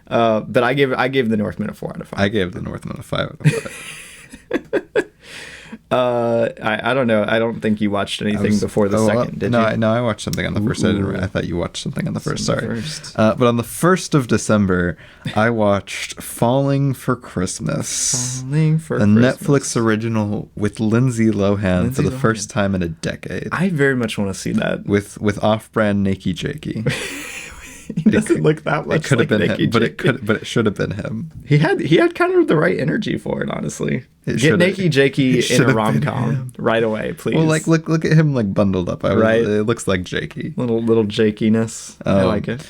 But I gave The Northman a 4 out of 5. I gave The Northman a 5 out of 5. I don't know. I don't think you watched anything before the second, did you? No, I watched something on the first. I thought you watched something on the first. Sorry. But on the 1st of December, I watched Falling for Christmas. A Netflix original with Lindsay Lohan for the first time in a decade. I very much want to see that. With off-brand Nakey Jakey. He doesn't look that much. It could have like been Nakey him, but Jakey. it should have been him. He had kind of the right energy for it, honestly. Get Nakey Jakey in a rom-com right away, please. Well, like look at him like bundled up. Right. It looks like Jakey. Little Jakiness. I like it.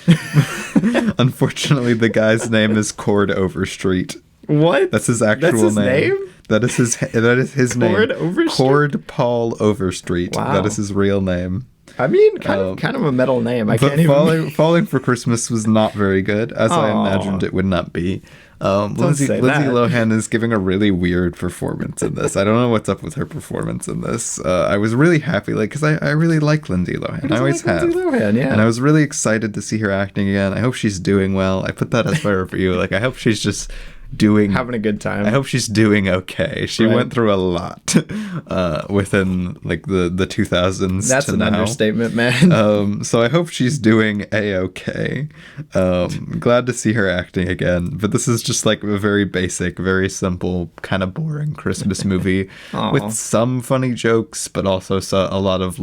Unfortunately, the guy's name is Cord Overstreet. What? That's his actual name. That is his name. Cord Overstreet? Cord Paul Overstreet. Wow. That is his real name. I mean, kind of a metal name. I can't even. Falling for Christmas was not very good, as I imagined it would not be. Lindsay Lohan is giving a really weird performance in this. I don't know what's up with her performance in this. I was really happy, because I really like Lindsay Lohan. I always have. Lindsay Lohan, yeah. And I was really excited to see her acting again. I hope she's doing well. I put that as my review. I hope she's just having a good time. I hope she's doing okay. She went through a lot within the 2000s. That's an now. Understatement, man. So I hope she's doing a-okay. Glad to see her acting again, but this is just a very basic, very simple, kind of boring Christmas movie with some funny jokes, but also a lot of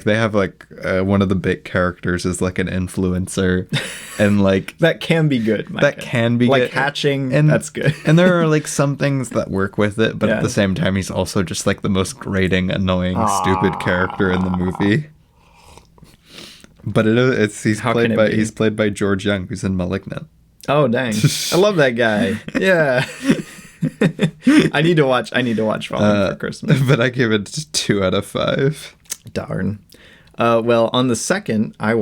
they have one of the big characters is an influencer, and that can be good. That can be good. Hatching, and that's good. And there are some things that work with it, but at the same time, he's also just the most grating, annoying, stupid character in the movie. But he's played by George Young, who's in *Malignant*. Oh dang! I love that guy. Yeah. I need to watch Falling for Christmas. But I give it 2 out of 5. Darn. Well, on the second, I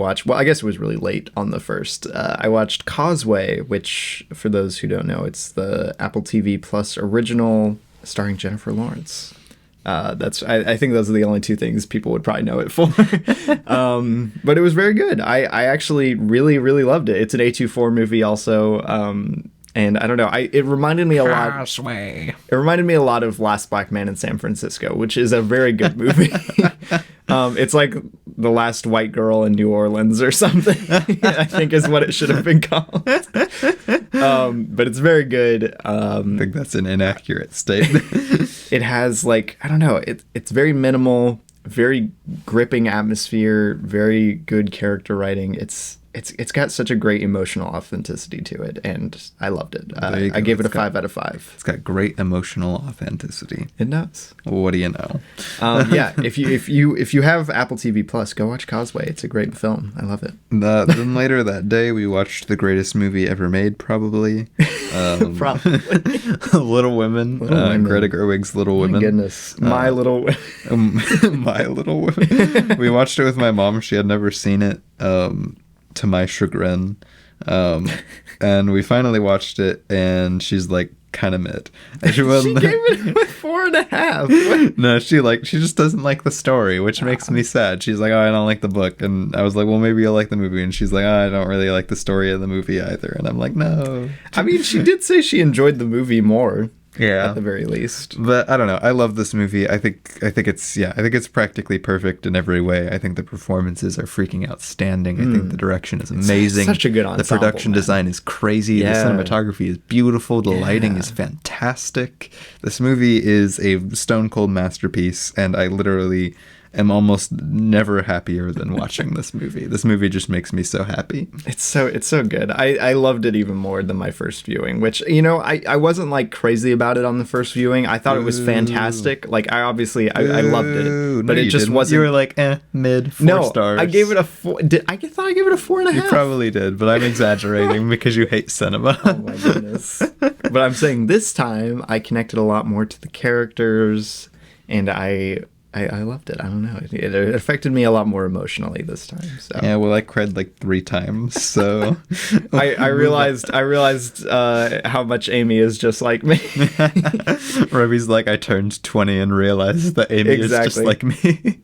guess it was really late on the first. I watched Causeway, which, for those who don't know, it's the Apple TV Plus original starring Jennifer Lawrence. I think those are the only 2 things people would probably know it for. But it was very good. I actually really, really loved it. It's an A24 movie also. And I don't know, it reminded me a lot. It reminded me a lot of Last Black Man in San Francisco, which is a very good movie. It's like The Last White Girl in New Orleans or something. I think is what it should have been called. But it's very good. I think that's an inaccurate statement. It has I don't know, it's very minimal, very gripping atmosphere, very good character writing. It's got such a great emotional authenticity to it, and I loved it. I gave it a 5 out of 5. It's got great emotional authenticity. It does. What do you know? Yeah, if you have Apple TV Plus, go watch Causeway. It's a great film. I love it. Then later that day, we watched the greatest movie ever made, probably. Probably. Little Women. Greta Gerwig's Little Women. My goodness. My Little Women. My Little Women. We watched it with my mom. She had never seen it. To my chagrin, and we finally watched it, and she's kind of mid. And she gave it a 4.5. No, she just doesn't like the story, which makes me sad. She's like, oh, I don't like the book, and I was like, well, maybe you'll like the movie, and she's like, oh, I don't really like the story of the movie either, and I'm like, no. I mean, she did say she enjoyed the movie more. Yeah. At the very least. But I don't know. I love this movie. I think it's practically perfect in every way. I think the performances are freaking outstanding. I think the direction is amazing. It's such a good ensemble. The production design is crazy. Yeah. The cinematography is beautiful. The lighting is fantastic. This movie is a stone cold masterpiece, and I literally am almost never happier than watching this movie. This movie just makes me so happy. It's so good. I loved it even more than my first viewing, which, you know, I wasn't like crazy about it on the first viewing. I thought it was fantastic. Like I loved it, but it just wasn't. You were like, mid, 4 stars. I gave it a 4. I thought I gave it a 4.5. You probably did, but I'm exaggerating because you hate cinema. Oh my goodness. But I'm saying this time I connected a lot more to the characters, and I loved it. I don't know. It affected me a lot more emotionally this time. So. Yeah, well, I cried like 3 times. So I realized how much Amy is just like me. Ruby's like, I turned 20 and realized that Amy is just like me.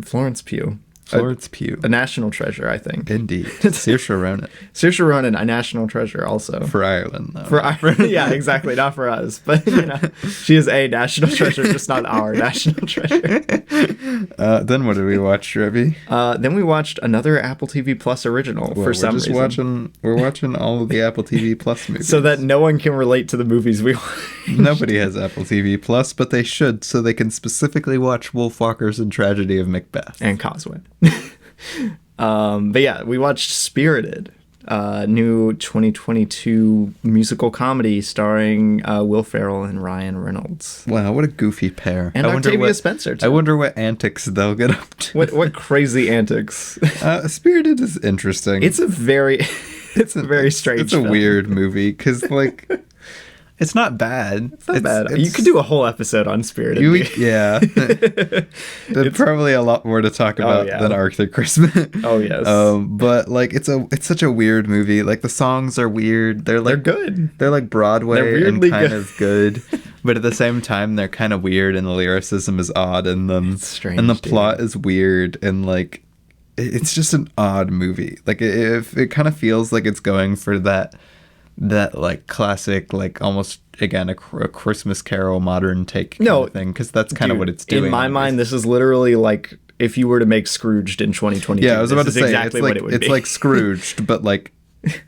Florence Pugh. Florence Pugh. A national treasure, I think. Indeed. Saoirse Ronan. Saoirse Ronan, a national treasure also. For Ireland, though. For Ireland, yeah, exactly. Not for us. But, you know, she is a national treasure, just not our national treasure. Then what did we watch, Ruby? Then we watched another Apple TV Plus original for some reason. We're watching all of the Apple TV Plus movies. So that no one can relate to the movies we watch. Nobody has Apple TV Plus, but they should, so they can specifically watch Wolfwalkers and Tragedy of Macbeth. And Causeway. But yeah, we watched Spirited, new 2022 musical comedy starring Will Ferrell and Ryan Reynolds. Wow, what a goofy pair. And Octavia Spencer, too. I wonder what antics they'll get up to. What crazy antics. Spirited is interesting. It's a very strange It's a film. weird movie, because, like... It's not bad. It's not bad. You could do a whole episode on Spirited. Yeah. There's probably a lot more to talk about than Arthur Christmas. Oh, yes. But, like, it's such a weird movie. Like, the songs are weird. They're good. They're, like, Broadway and kind of good. But at the same time, they're kind of weird, and the lyricism is odd in them. It's strange, and the plot is weird, and, like, it's just an odd movie. Like, it kind of feels like it's going for that like classic, like almost again a Christmas Carol modern take kind of thing, because that's kind of what it's doing. In my mind, this is literally like if you were to make Scrooged in 2022. Yeah, I was about to say exactly what it would be. It's like Scrooged, but like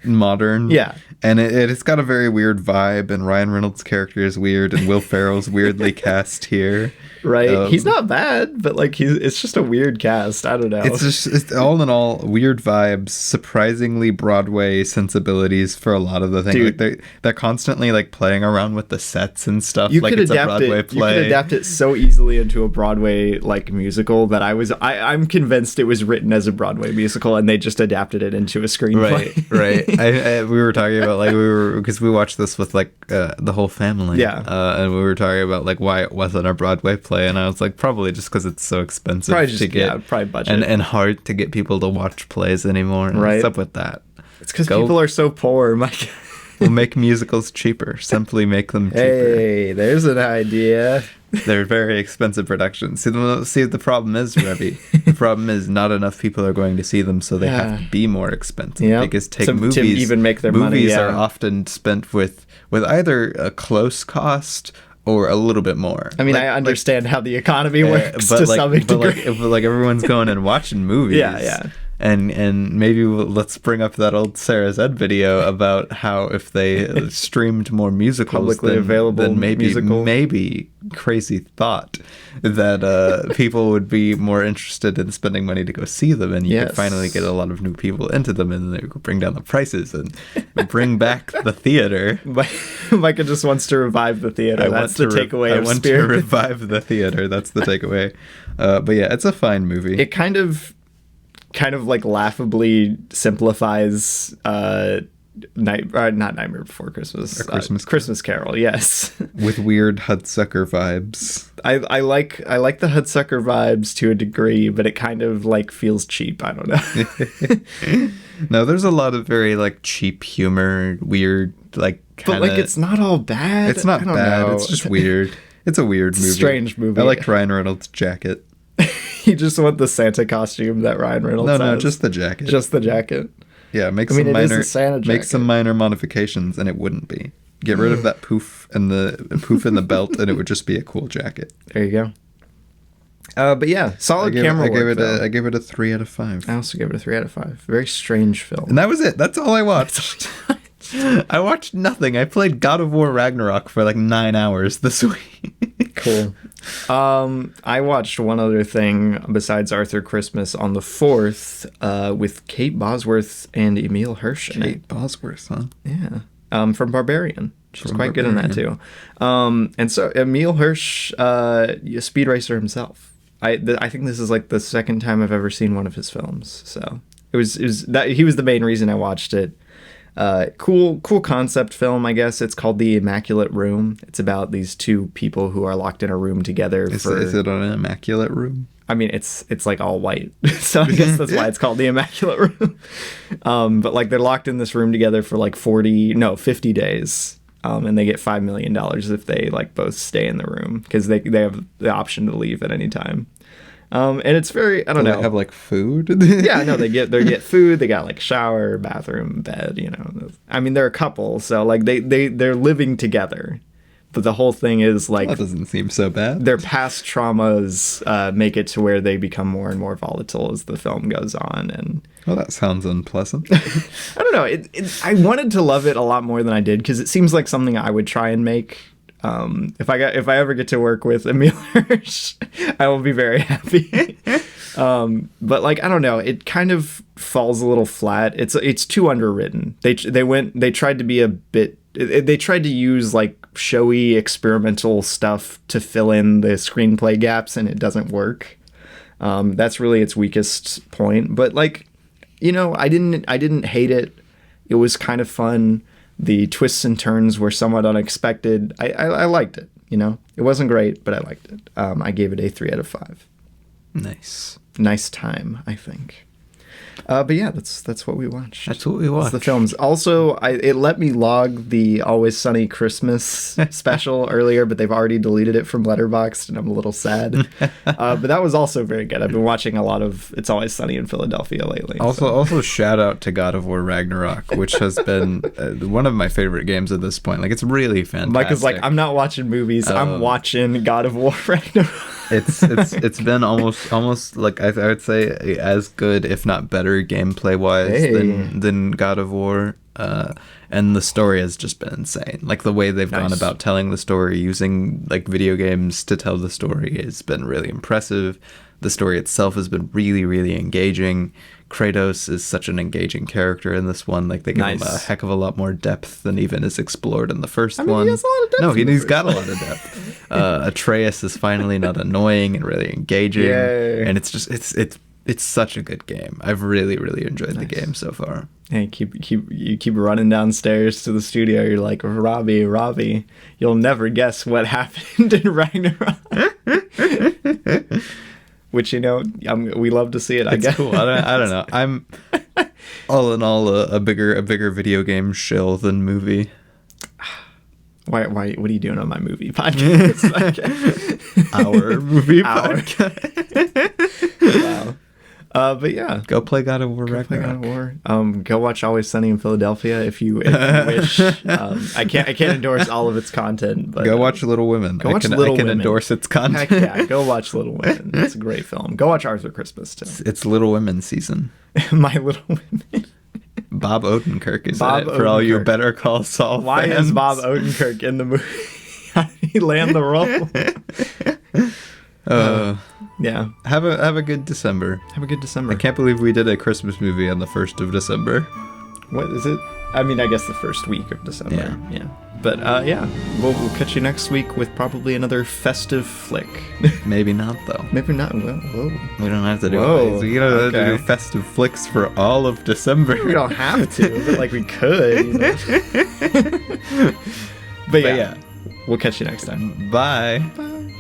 modern. Yeah. And it's got a very weird vibe, and Ryan Reynolds' character is weird, and Will Ferrell's weirdly cast here. Right. He's not bad, but like it's just a weird cast. I don't know. It's all in all weird vibes, surprisingly Broadway sensibilities for a lot of the things. Dude, like they're constantly like playing around with the sets and stuff. You like could it's adapt a Broadway play. You could adapt it so easily into a Broadway like musical that I'm convinced it was written as a Broadway musical and they just adapted it into a screenplay. Right. We were talking about like because we watched this with like the whole family. Yeah. And we were talking about like why it wasn't a Broadway play, and I was like, probably just because it's so expensive to get, probably budget, and hard to get people to watch plays anymore. Right. What's up with that? It's because people are so poor, Mike. We'll make musicals cheaper. Simply make them cheaper. Hey, there's an idea. They're very expensive productions. See, the problem is, Revy. The problem is not enough people are going to see them, so they have to be more expensive. Yep. Because movies to even make their money. Movies are often spent with either a close cost or a little bit more. I mean, I understand how the economy works to some degree. But everyone's going and watching movies. Yeah. And maybe let's bring up that old Sarah's Ed video about how if they streamed more musicals, publicly available, then maybe crazy thought that people would be more interested in spending money to go see them, and you could finally get a lot of new people into them, and they could bring down the prices and bring back the theater. Micah just wants to revive the theater. That's the takeaway. I want to revive the theater. That's the takeaway. But yeah, it's a fine movie. It kind of like laughably simplifies not Nightmare Before Christmas, Christmas Carol. Yes, with weird Hudsucker vibes. I like the Hudsucker vibes to a degree, but it kind of like feels cheap. I don't know. No, there's a lot of very like cheap humor, weird like. But like it's not all bad. It's not bad. It's just weird. It's a weird movie. Strange movie. I like Ryan Reynolds' jacket. You just want the Santa costume that Ryan Reynolds has. No, just the jacket. Just the jacket. Yeah, make some minor modifications and it wouldn't be. Get rid of that poof and the belt, and it would just be a cool jacket. There you go. But yeah, solid camera work. I gave it a 3 out of 5. I also gave it a 3 out of 5. Very strange film. And that was it. That's all I watched. I watched nothing. I played God of War Ragnarok for like 9 hours this week. Cool. I watched one other thing besides Arthur Christmas on the 4th with Kate Bosworth and Emil Hirsch. Kate Bosworth, huh? Yeah. From Barbarian. She's quite good in that too. And so Emil Hirsch, speed racer himself. I think this is like the second time I've ever seen one of his films. So it was that he was the main reason I watched it. Cool concept film, I guess. It's called The Immaculate Room. It's about these two people who are locked in a room together. Is it an immaculate room? I mean, it's like all white, so I guess that's why it's called The Immaculate Room. But like they're locked in this room together for like 50 days, and they get $5 million if they like both stay in the room because they have the option to leave at any time. And it's very, I don't know. They have like food? Yeah, no, they get food. They got like shower, bathroom, bed. You know, I mean, they're a couple, so like they're living together. But the whole thing is like that doesn't seem so bad. Their past traumas make it to where they become more and more volatile as the film goes on. And well, that sounds unpleasant. I don't know. I wanted to love it a lot more than I did because it seems like something I would try and make. If I ever get to work with Emil Hirsch, I will be very happy. But like I don't know, it kind of falls a little flat. It's too underwritten. They tried to be a bit. They tried to use like showy experimental stuff to fill in the screenplay gaps, and it doesn't work. That's really its weakest point. But like, you know, I didn't hate it. It was kind of fun. The twists and turns were somewhat unexpected. I liked it, you know. It wasn't great, but I liked it. I gave it a 3 out of 5. Nice time, I think. But yeah, that's what we watched. That's what we watched. That's the films. Also, it let me log the Always Sunny Christmas special earlier, but they've already deleted it from Letterboxd, and I'm a little sad. But that was also very good. I've been watching a lot of It's Always Sunny in Philadelphia lately. Also shout out to God of War Ragnarok, which has been one of my favorite games at this point. Like, it's really fantastic. Mike is like, I'm not watching movies. I'm watching God of War Ragnarok. It's been almost like I would say as good, if not better, gameplay wise than God of War. And the story has just been insane. Like the way they've gone about telling the story, using like video games to tell the story, has been really impressive. The story itself has been really, really engaging. Kratos is such an engaging character in this one. Like they give him a heck of a lot more depth than even is explored in the first one. He has a lot of depth. No, he's got a lot of depth. Atreus is finally not annoying and really engaging. Yay. And it's just it's such a good game. I've really, really enjoyed the game so far. And you keep running downstairs to the studio. You're like, Robbie, you'll never guess what happened in Ragnarok. Which, you know, we love to see it. I guess. Cool. I don't know. I'm all in all a bigger video game shill than movie. Why? What are you doing on my movie podcast? Our movie podcast. Wow. But yeah, go play God of War Ragnarok. Go watch Always Sunny in Philadelphia if you wish. I can't endorse all of its content, but go watch Little Women. I can endorse its content. Heck yeah, go watch Little Women. It's a great film. Go watch Arthur Christmas too. It's Little Women season. My Little Women. Bob Odenkirk is in it for all you Better Call Saul Why fans. is Bob Odenkirk in the movie? How did he land the role? Yeah. Have a good December. Have a good December. I can't believe we did a Christmas movie on the 1st of December. What is it? I mean, I guess the first week of December. Yeah. But yeah, we'll catch you next week with probably another festive flick. Maybe not, though. Maybe not. Well, whoa. We don't have to do it. We don't have to do festive flicks for all of December. We don't have to, but like we could. You know? But yeah, we'll catch you next time. Bye. Bye.